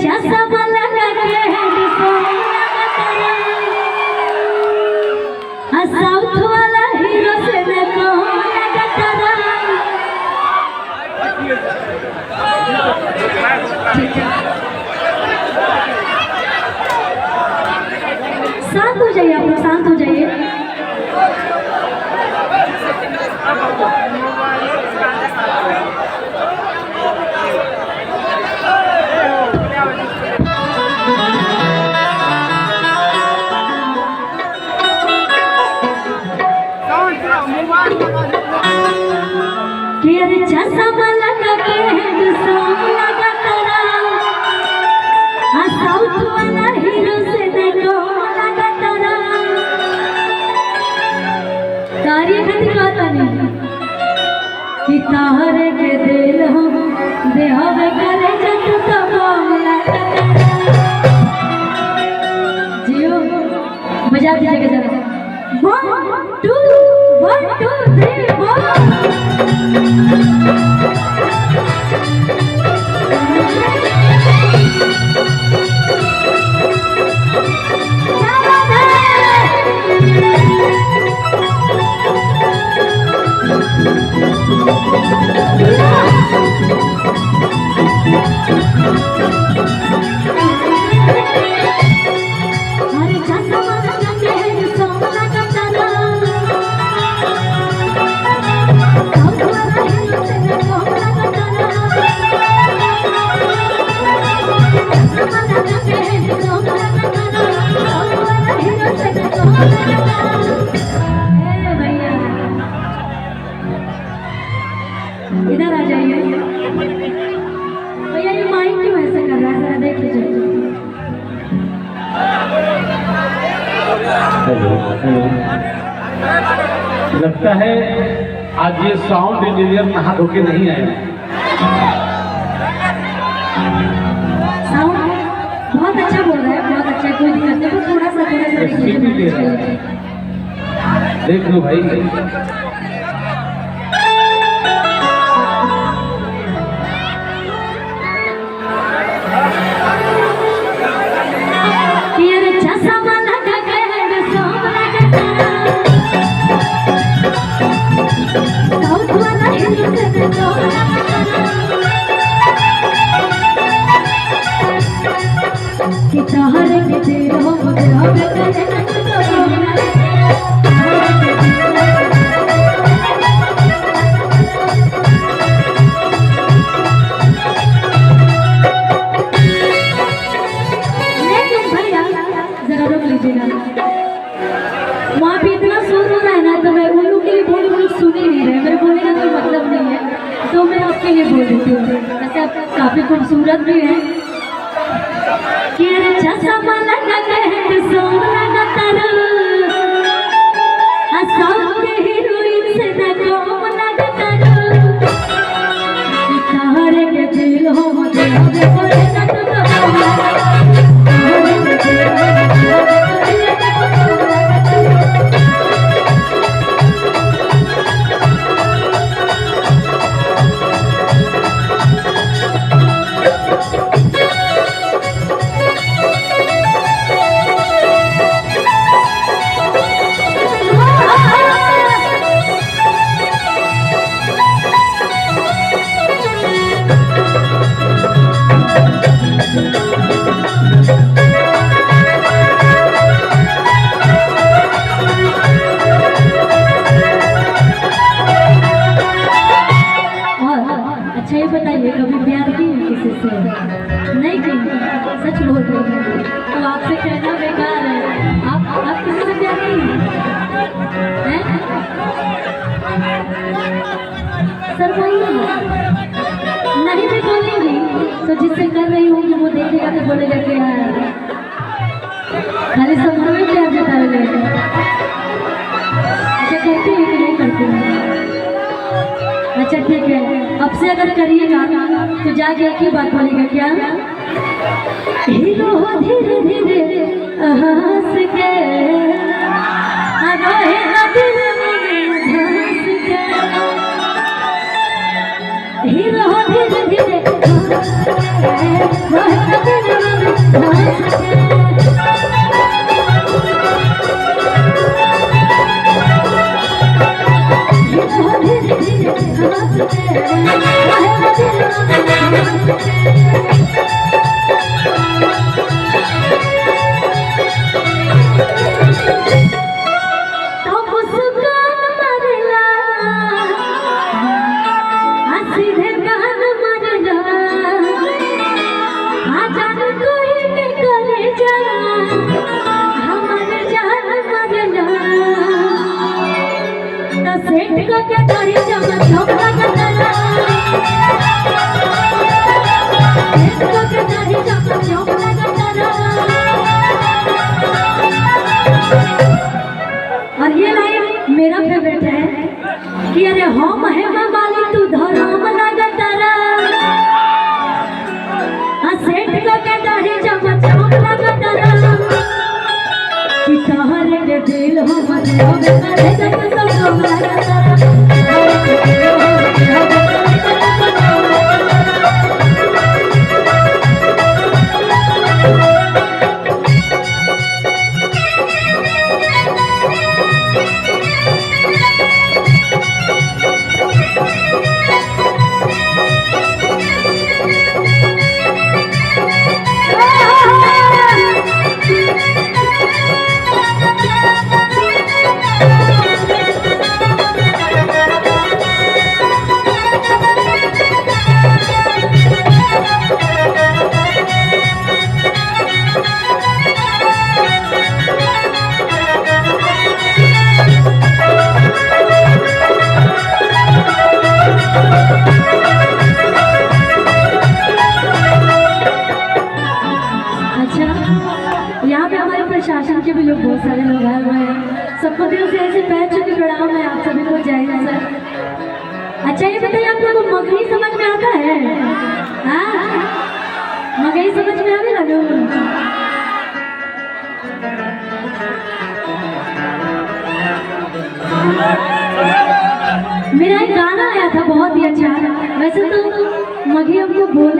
चश्मा लगा के साउथ वाला हीरो से देखो लगा तारा। शांत हो जाइए आप लोग, शांत हो जाइए। चश्मा लगा के लगा तारा साउथ वाला हीरो से देखो लगा तारा। तारी खत कहता नहीं कि तारे के दिल हो देहवे करे जट तो लगा तारा। जियो बजा दीजिएगा जरा। 1 2 1 2 3 4। इधर आ जाइए भैया। ये माइक क्यों ऐसे कर रहा है, जरा देख लीजिए। लगता है आज ये साउंड इंजीनियर नहा धो के नहीं आए। साउंड बहुत अच्छा बोल रहा है, बहुत अच्छा, कोई दिक्कत नहीं। तो थोड़ा सा देख लो भाई। वहाँ पे इतना शोर हो रहा है ना, तो मैं उन लोग के लिए बोल, वो लोग सुन ही नहीं रहे। मेरे बोलने का कोई मतलब नहीं है, तो मैं आपके लिए बोल देती हूँ। वैसे आप काफी खूबसूरत भी हैं। चश्मा लगा के लगा तारा साउथ के हीरोइन से देखो लगा तारा। तारे के दिल हो देहवे करे जट तो बताइए, कभी प्यार की किसी से? नहीं की, सच बोल रही है। तो आपसे कहना बेकार है। आप किसी से प्यार नहीं है? सर नहीं भी बोलेंगी तो जिससे कर रही होंगी वो देखेगा तो बोलेगा कि खाली शब्द में प्यार जता रहे। अच्छा करती है कि नहीं करती है? अच्छा ठीक है, अब से अगर करिएगा तो जाके एक ही बात बोलेगा, क्या हीरो हो धीरे धीरे हंस के हीरो हो धीरे धीरे सेठ को क्या दाढ़ी जमा झोंका कतरा सेठ को क्या दाढ़ी जमा झोंका कतरा। और ये लाइन मेरा फेवरेट है कि अरे हम है वाली तू धर्म लगतरा सेठ को क्या दाढ़ी जमा झोंका कतरा कि तोहरे के दिल हो मने हो करे जब तो झोंका कतरा। यहाँ पे हमारे प्रशासन के भी लोग बहुत सारे लोग आए हुए हैं। सबको दिल से ऐसे पैर छू के प्रणाम है आप सभी को, जय हिंद सर। अच्छा ये बताइए आप लोगों को मगही समझ में आता है? हाँ मगही समझ में आने लगे? मेरा एक गाना आया था बहुत ही अच्छा, वैसे तो मगही हमको बोलने